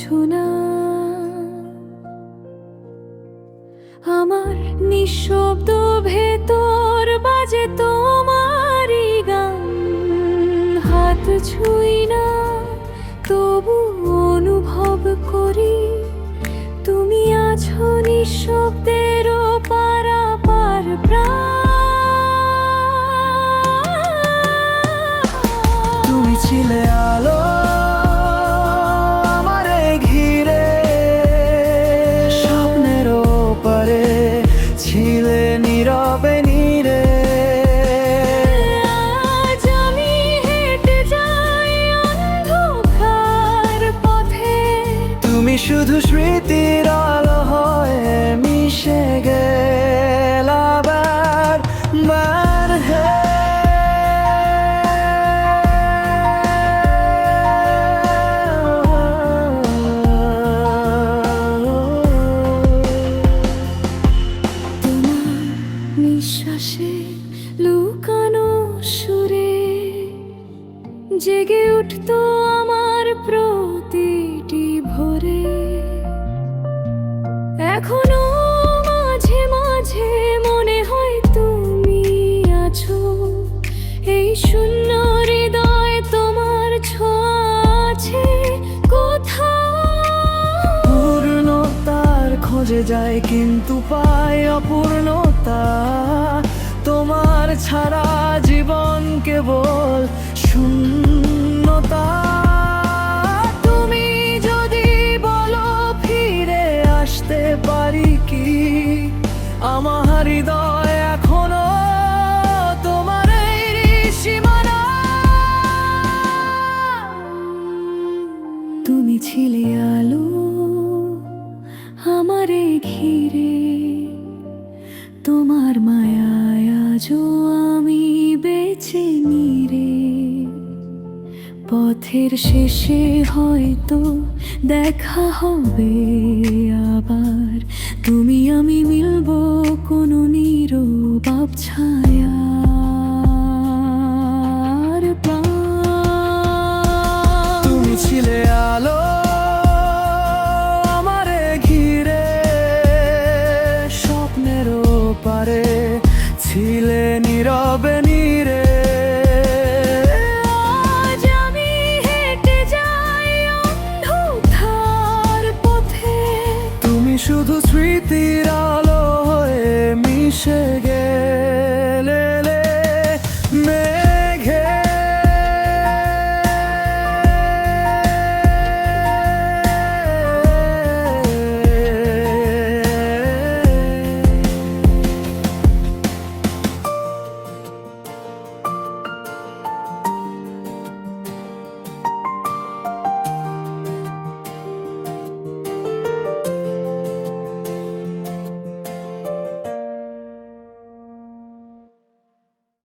বোঝো না। আমার নিঃশব্দ ভেতর বাজে তোমারই গান, হাত ছুঁই না তবু অনুভব করি তুমি আছো নিঃশব্দেরও পারাপার প্রাণ। তুমি ছিলে আলো আমারে ঘিরে, স্বপ্নের ওপারে ছিলে নীরবে নীরে। আজ আমি হেঁটে যাই অন্ধকার পথে, তুমি শুধু স্মৃতির আলো হয়ে মিশে গেলা বার বার। তোমার নিঃশ্বাসে লুকানো সুরে জেগে উঠতো আমার প্রতিটি ভোরে। এখনো মাঝে মাঝে মনে হয় তুমি আছো, এই শূন্য হৃদয় তোমার ছোঁয়া আছে কোথাও। পূর্ণতার খোঁজে যায় কিন্তু পায় অপূর্ণতা, তোমার ছাড়া জীবন কেবল শূন্যতা। তুমি যদি বলো ফিরে আসতে পারি কি, আমার হৃদয় এখনো তোমার এই সীমানা। তুমি ছিলে আলো আমারে ঘিরে, তোমার মায়ায় আজও আমি বেঁচে নিরে। পথের শেষে হয়তো দেখা হবে আবার, তুমি আমি মিলবো কোনো নীরব ছায়ার প্রাণ। তুমি ছিলে আলো আমারে ঘিরে, স্বপ্নের ওপারে ছিলে নীরবে নীরে। আজ আমি হেঁটে যাই অন্ধকার পথে, তুমি শুধু স্মৃতির